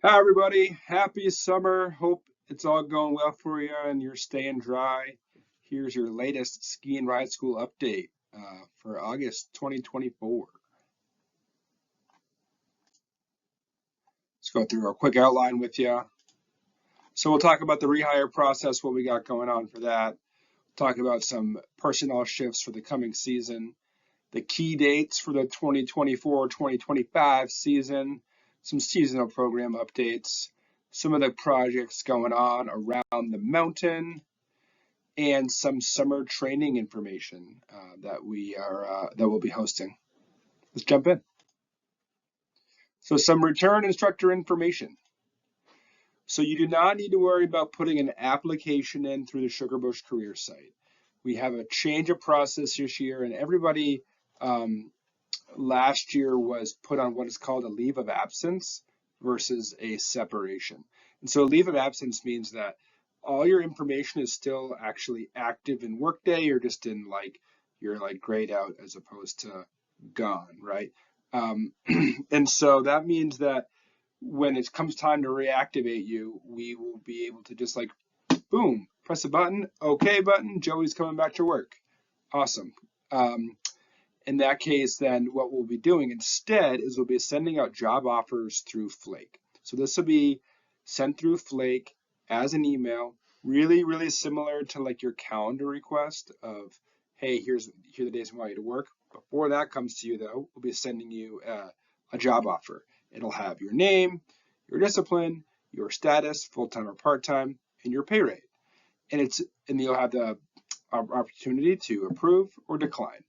Hi, everybody. Happy summer. Hope it's all going well for you and you're staying dry. Here's your latest ski and ride school update for August 2024. Let's go through a quick outline with you. So we'll talk about the rehire process, what we got going on for that. Talk about some personnel shifts for the coming season, the key dates for the 2024-2025 season, some seasonal program updates, some of the projects going on around the mountain, and some summer training information that we'll be hosting. Let's jump in. So some return instructor information. So you do not need to worry about putting an application in through the Sugarbush career site. We have a change of process this year, and everybody last year was put on what is called a leave of absence versus a separation. And so a leave of absence means that all your information is still actually active in Workday. You're just in you're grayed out as opposed to gone, right? And so that means that when it comes time to reactivate you, we will be able to just boom, press a button, okay button, Joey's coming back to work. Awesome. In that case, then what we'll be doing instead is we'll be sending out job offers through Flake. So this will be sent through Flake as an email, really, really similar to your calendar request of, hey, here are the days we want you to work. Before that comes to you, though, we'll be sending you a job offer. It'll have your name, your discipline, your status, full-time or part-time, and your pay rate. And you'll have the opportunity to approve or decline.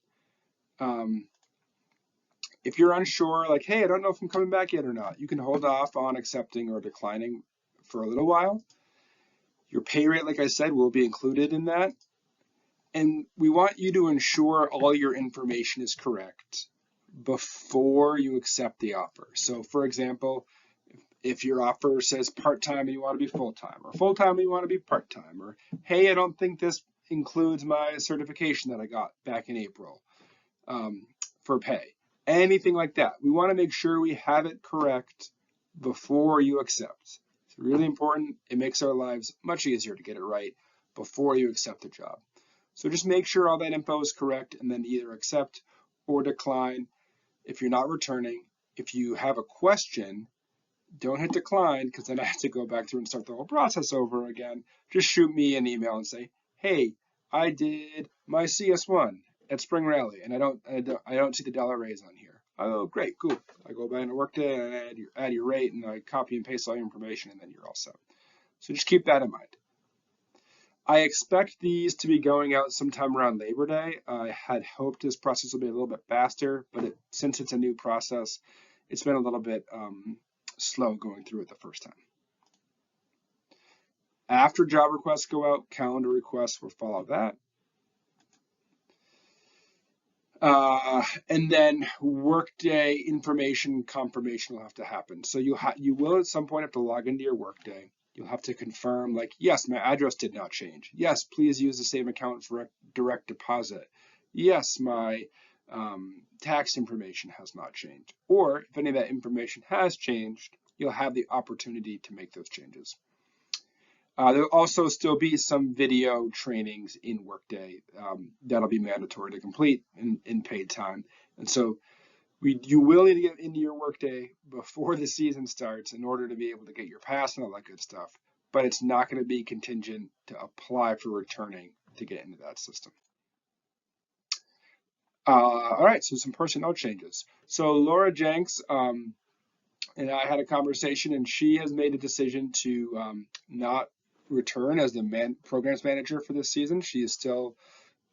If you're unsure, hey, I don't know if I'm coming back yet or not, you can hold off on accepting or declining for a little while. Your pay rate, like I said, will be included in that. And we want you to ensure all your information is correct before you accept the offer. So for example, if your offer says part-time and you want to be full-time, or full-time and you want to be part-time, or hey, I don't think this includes my certification that I got back in April for pay. Anything like that. We want to make sure we have it correct before you accept. It's really important. It makes our lives much easier to get it right before you accept the job. So just make sure all that info is correct and then either accept or decline if you're not returning. If you have a question, don't hit decline because then I have to go back through and start the whole process over again. Just shoot me an email and say, hey, I did my CS1 at Spring Rally and I don't see the dollar raise on here. Oh, great, cool. I go back into Workday and I add your rate and I copy and paste all your information and then you're all set. So just keep that in mind. I expect these to be going out sometime around Labor Day. I had hoped this process would be a little bit faster, but since it's a new process, it's been a little bit slow going through it the first time. After job requests go out, calendar requests will follow that. And then Workday information confirmation will have to happen. So you will at some point have to log into your Workday. You'll have to confirm, yes, my address did not change. Yes, please use the same account for direct deposit. Yes, my tax information has not changed. Or if any of that information has changed, you'll have the opportunity to make those changes. There'll also still be some video trainings in Workday that'll be mandatory to complete in paid time. And so you will need to get into your Workday before the season starts in order to be able to get your pass and all that good stuff. But it's not going to be contingent to apply for returning to get into that system. All right, so some personnel changes. So Laura Jenks and I had a conversation, and she has made a decision to not return as the programs manager for this season. She is still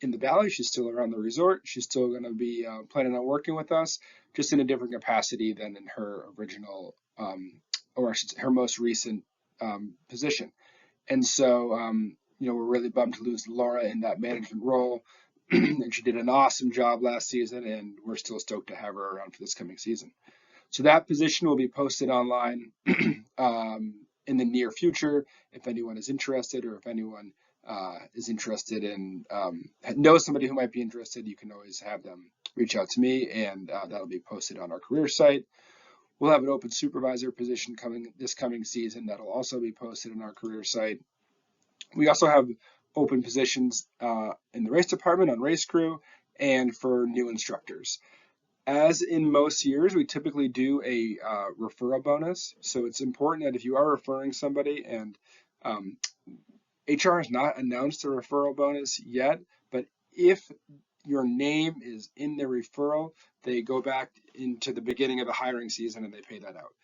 in the Valley. She's still around the resort. She's still going to be planning on working with us, just in a different capacity than in her original, or her most recent position. And so, we're really bummed to lose Laura in that management role. And she did an awesome job last season, and we're still stoked to have her around for this coming season. So that position will be posted online in the near future. If anyone is interested, or if anyone is interested in knows somebody who might be interested, you can always have them reach out to me, and that'll be posted on our career site. We'll have an open supervisor position this coming season that'll also be posted on our career site. We also have open positions in the race department on race crew and for new instructors. As in most years, we typically do a referral bonus. So it's important that if you are referring somebody, and HR has not announced a referral bonus yet, but if your name is in the referral, they go back into the beginning of the hiring season and they pay that out.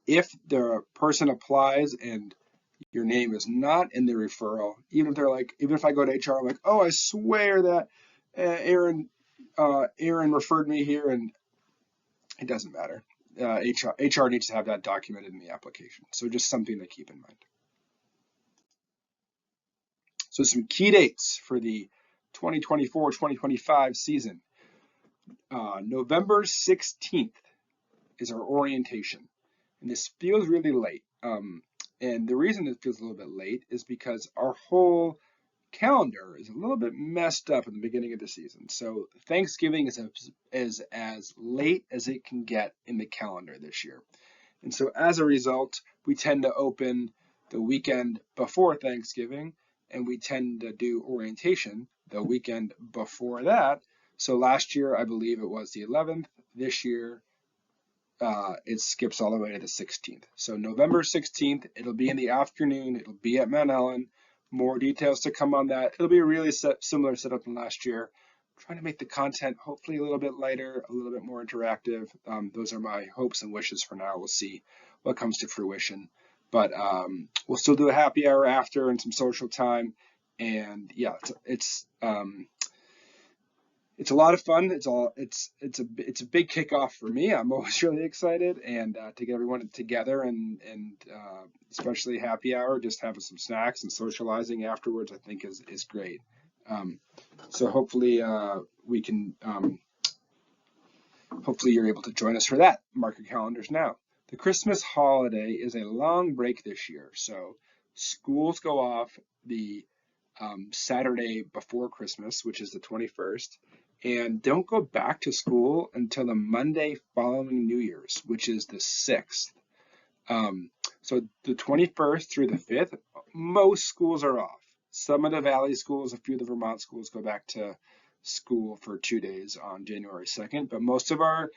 If the person applies and your name is not in the referral, even if I go to HR, I'm like, oh, I swear that Aaron referred me here, and it doesn't matter. HR needs to have that documented in the application. So just something to keep in mind. So some key dates for the 2024-2025 season. November 16th is our orientation. And this feels really late. And the reason it feels a little bit late is because our whole calendar is a little bit messed up in the beginning of the season. So Thanksgiving is as late as it can get in the calendar this year. And so as a result, we tend to open the weekend before Thanksgiving, and we tend to do orientation the weekend before that. So last year, I believe it was the 11th. This year, it skips all the way to the 16th. So November 16th, it'll be in the afternoon. It'll be at Mount Ellen. More details to come on that. It'll be a really similar setup than last year. I'm trying to make the content hopefully a little bit lighter, a little bit more interactive. Those are my hopes and wishes for now. We'll see what comes to fruition. But we'll still do a happy hour after and some social time. And yeah, it's a lot of fun. It's a big kickoff for me. I'm always really excited, and to get everyone together and especially happy hour, just having some snacks and socializing afterwards, I think is great. So hopefully we can. Hopefully you're able to join us for that. Mark your calendars now. The Christmas holiday is a long break this year, so schools go off the Saturday before Christmas, which is the 21st, and don't go back to school until the Monday following New Year's, which is the 6th. So the 21st through the 5th, most schools are off. Some of the Valley schools, a few of the Vermont schools go back to school for 2 days on January 2nd, but most of our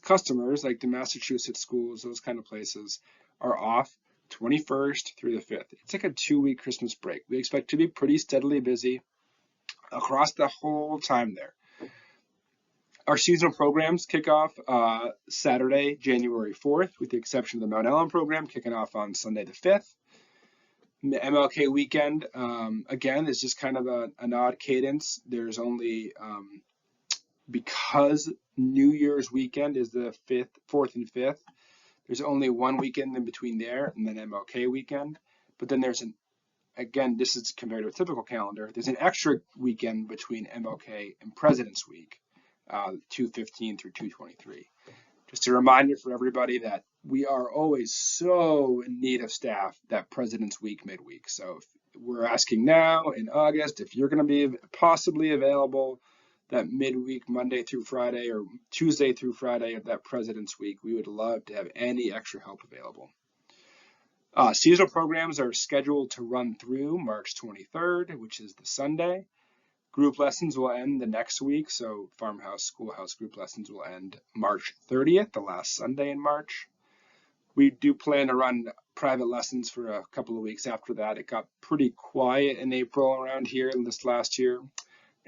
customers, like the Massachusetts schools, those kind of places, are off 21st through the 5th. It's like a 2-week Christmas break. We expect to be pretty steadily busy across the whole time there. Our seasonal programs kick off Saturday, January 4th, with the exception of the Mount Ellen program kicking off on Sunday the 5th. The MLK weekend, again, is just kind of an odd cadence. There's only, because New Year's weekend is the 4th and 5th, there's only one weekend in between there and then MLK weekend. But then there's again, this is compared to a typical calendar, there's an extra weekend between MLK and President's Week, 2/15 through 2/23. Just a reminder for everybody that we are always so in need of staff that President's Week midweek. So if we're asking now in August if you're going to be possibly available that midweek, Monday through Friday or Tuesday through Friday of that President's Week. We would love to have any extra help available. Seasonal programs are scheduled to run through March 23rd, which is the Sunday. Group lessons will end the next week, so Farmhouse Schoolhouse group lessons will end March 30th, the last Sunday in March. We do plan to run private lessons for a couple of weeks after that. It got pretty quiet in April around here this last year.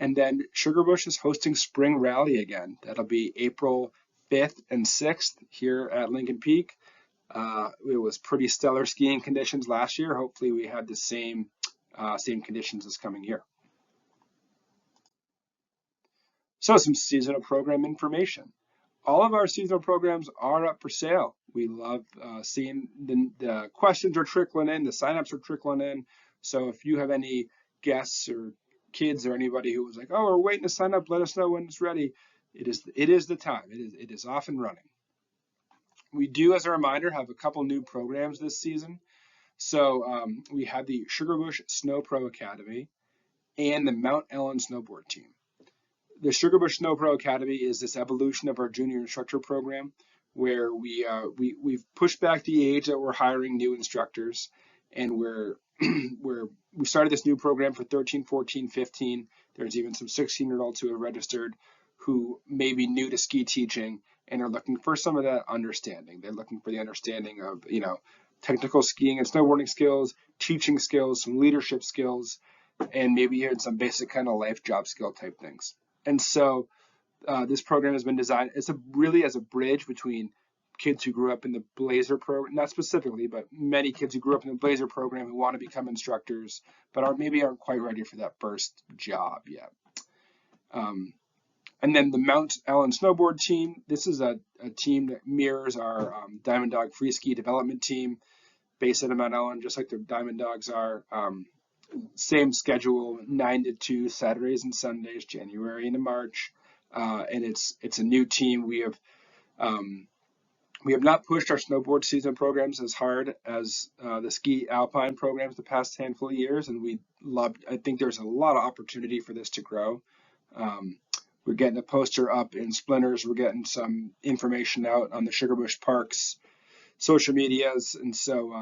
And then Sugarbush is hosting Spring Rally again. That'll be April 5th and 6th here at Lincoln Peak. It was pretty stellar skiing conditions last year. Hopefully we have the same conditions this coming year. So some seasonal program information. All of our seasonal programs are up for sale. We love seeing the questions are trickling in, the signups are trickling in. So if you have any guests or kids or anybody who was like, oh, we're waiting to sign up, let us know when it's ready. It is the time. It is off and running. We do, as a reminder, have a couple new programs this season. So we have the Sugarbush Snow Pro Academy and the Mount Ellen Snowboard Team. the Sugarbush Snow Pro Academy is this evolution of our junior instructor program, where we've pushed back the age that we're hiring new instructors, and we started this new program for 13, 14, 15. There's even some 16-year-olds who are registered who may be new to ski teaching and are looking for some of that understanding. They're looking for the understanding of, technical skiing and snowboarding skills, teaching skills, some leadership skills, and maybe even some basic kind of life job skill type things. And so this program has been designed really as a bridge between kids who grew up in the Blazer program, not specifically, but many kids who grew up in the Blazer program who want to become instructors, but maybe aren't quite ready for that first job yet. And then the Mount Ellen snowboard team. This is a team that mirrors our Diamond Dog free ski development team based out of Mount Ellen, just like the Diamond Dogs are. Same schedule, 9 to 2, Saturdays and Sundays, January into March. And it's a new team. We have not pushed our snowboard season programs as hard as the ski alpine programs the past handful of years, and I think there's a lot of opportunity for this to grow. We're getting a poster up in Splinters. We're getting some information out on the Sugarbush Parks social medias, and so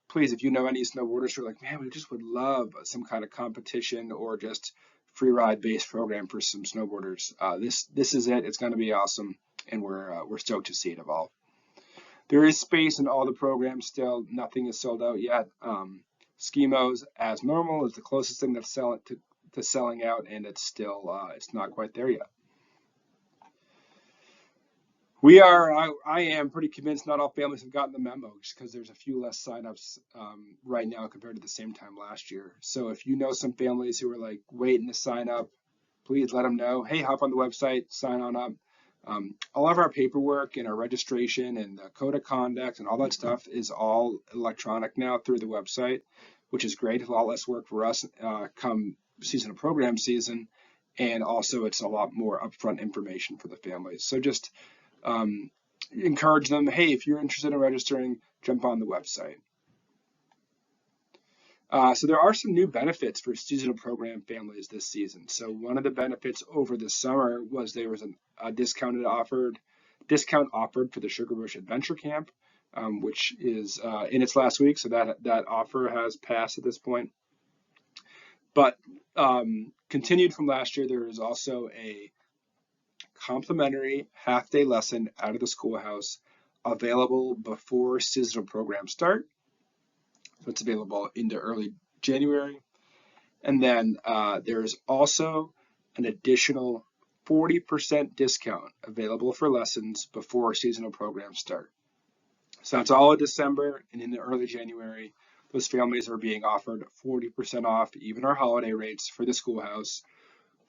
please, if you know any snowboarders who are like, man, we just would love some kind of competition or just free ride based program for some snowboarders, this is it. It's going to be awesome, and we're stoked to see it evolve. There is space in all the programs still. Nothing is sold out yet. Skimos, as normal, is the closest thing that's to selling out, and it's still it's not quite there yet. I am pretty convinced not all families have gotten the memo, just because there's a few less signups right now compared to the same time last year. So if you know some families who are like waiting to sign up, please let them know. Hey, hop on the website, sign on up. All of our paperwork and our registration and the code of conduct and all that stuff is all electronic now through the website, which is great. It's a lot less work for us come seasonal program season, and also it's a lot more upfront information for the families. So just encourage them, hey, if you're interested in registering, jump on the website. So there are some new benefits for seasonal program families this season. So one of the benefits over the summer was there was a discount offered for the Sugarbush Adventure Camp, which is in its last week. So that offer has passed at this point. But continued from last year, there is also a complimentary half-day lesson out of the schoolhouse available before seasonal programs start. So it's available into early January. And then there's also an additional 40% discount available for lessons before seasonal programs start. So that's all of December, and in the early January, those families are being offered 40% off, even our holiday rates for the schoolhouse.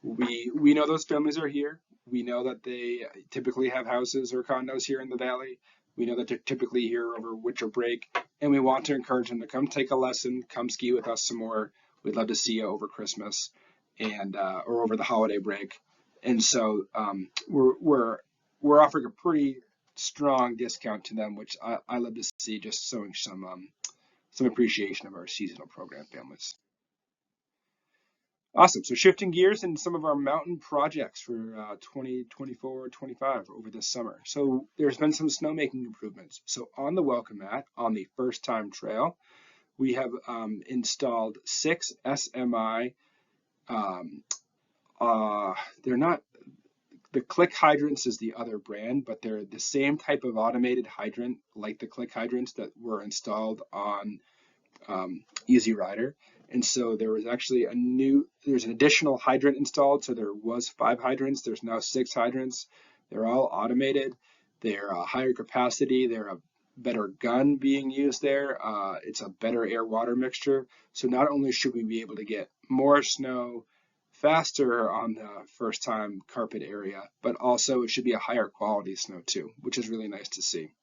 We know those families are here. We know that they typically have houses or condos here in the Valley. We know that they're typically here over winter break, and we want to encourage them to come take a lesson, come ski with us some more. We'd love to see you over Christmas and or over the holiday break. And so we're offering a pretty strong discount to them, which I love to see, just showing some appreciation of our seasonal program families. Awesome. So shifting gears in some of our mountain projects for 2024-25 over this summer. So there's been some snowmaking improvements. So on the welcome mat, on the first time trail, we have installed 6 SMI. They're not, the Click hydrants is the other brand, but they're the same type of automated hydrant like the Click hydrants that were installed on Easy Rider. And so there was actually there's an additional hydrant installed. So there was 5 hydrants. There's now 6 hydrants. They're all automated. They're a higher capacity. They're a better gun being used there. It's a better air-water mixture. So not only should we be able to get more snow faster on the first time carpet area, but also it should be a higher quality snow too, which is really nice to see.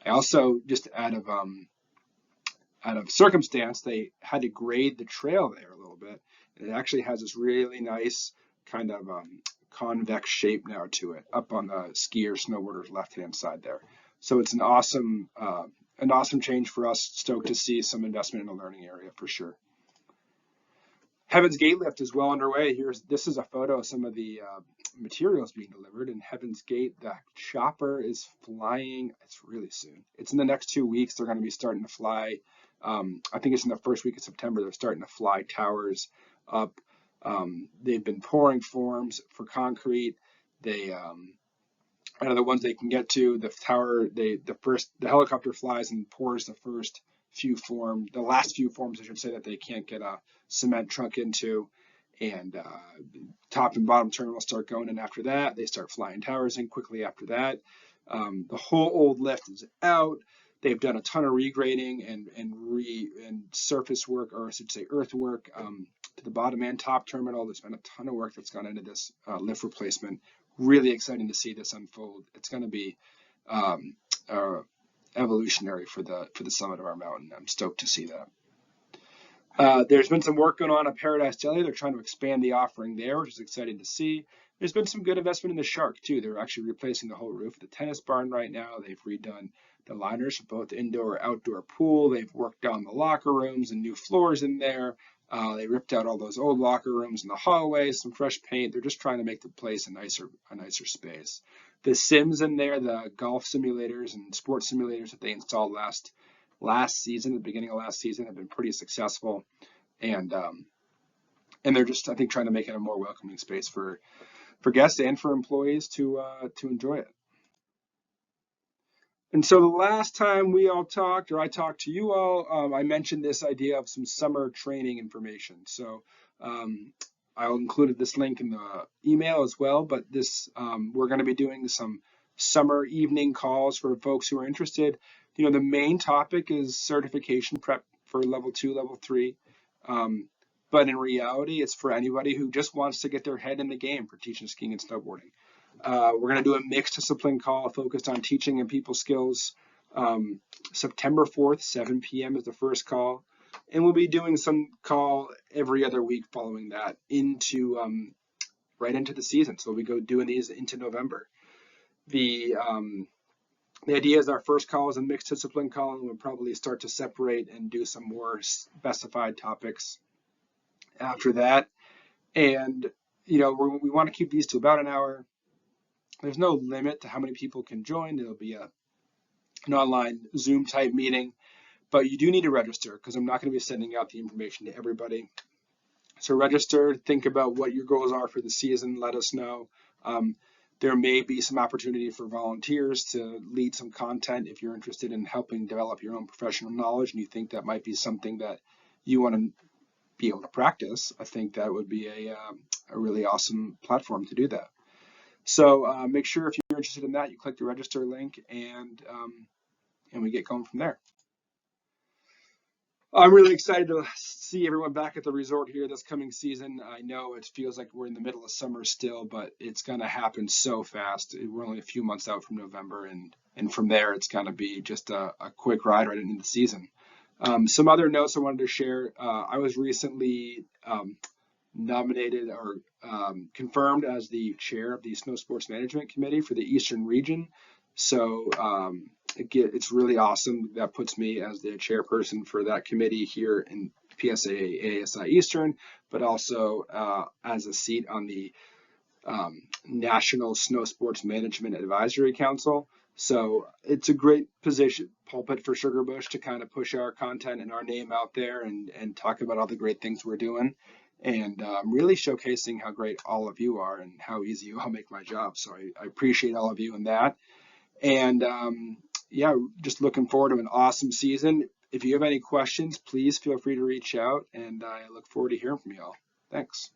I also, just out of circumstance, they had to grade the trail there a little bit. And it actually has this really nice kind of convex shape now to it up on the skier snowboarder's left-hand side there. So it's an awesome change for us. Stoked to see some investment in the learning area for sure. Heaven's Gate lift is well underway. This is a photo of some of the materials being delivered in Heaven's Gate. The chopper is flying. It's really soon. It's in the next 2 weeks. They're going to be starting to fly. I think it's in the first week of September. They're starting to fly towers up. They've been pouring forms for concrete. They out of the ones they can get to, the tower, the helicopter flies and pours the last few forms, I should say, that they can't get a cement truck into, and top and bottom terminals start going in after that. They start flying towers in quickly after that. The whole old lift is out. They've done a ton of regrading and surface work, or I should say earthwork, to the bottom and top terminal. There's been a ton of work that's gone into this lift replacement. Really exciting to see this unfold. It's going to be evolutionary for the summit of our mountain. I'm stoked to see that. There's been some work going on at Paradise Deli. They're trying to expand the offering there, which is exciting to see. There's been some good investment in the Shark too. They're actually replacing the whole roof of the tennis barn right now. They've redone the liners for both indoor and outdoor pool. They've worked on the locker rooms and new floors in there. They ripped out all those old locker rooms in the hallways, some fresh paint. They're just trying to make the place a nicer space. The sims in there, the golf simulators and sports simulators that they installed last season, the beginning of last season, have been pretty successful, and they're just, I think, trying to make it a more welcoming space for guests and for employees to enjoy it. And so the last time we all talked, or I talked to you all, I mentioned this idea of some summer training information. So I'll include this link in the email as well, but we're going to be doing some summer evening calls for folks who are interested. The main topic is certification prep for level 2, level 3. But in reality, it's for anybody who just wants to get their head in the game for teaching skiing and snowboarding. We're going to do a mixed discipline call focused on teaching and people skills. September 4th, 7 p.m. is the first call. And we'll be doing some call every other week following that right into the season. So we go doing these into November. The idea is our first call is a mixed discipline call, and we'll probably start to separate and do some more specified topics after that. And, we want to keep these to about an hour. There's no limit to how many people can join. There'll be an online Zoom type meeting, but you do need to register because I'm not going to be sending out the information to everybody. So register, think about what your goals are for the season, let us know. There may be some opportunity for volunteers to lead some content if you're interested in helping develop your own professional knowledge and you think that might be something that you want to be able to practice. I think that would be a really awesome platform to do that. So make sure if you're interested in that, you click the register link and we get going from there. I'm really excited to see everyone back at the resort here this coming season. I know it feels like we're in the middle of summer still, but it's going to happen so fast. We're only a few months out from November, and from there it's going to be just a quick ride right into the season. Some other notes I wanted to share. I was recently nominated or confirmed as the chair of the Snow Sports Management Committee for the Eastern Region. So it's really awesome. That puts me as the chairperson for that committee here in PSA ASI Eastern, but also as a seat on the National Snow Sports Management Advisory Council. So it's a great pulpit for Sugarbush to kind of push our content and our name out there and talk about all the great things we're doing. And really showcasing how great all of you are and how easy you all make my job. So I appreciate all of you in that. And just looking forward to an awesome season. If you have any questions, please feel free to reach out, and I look forward to hearing from you all. Thanks.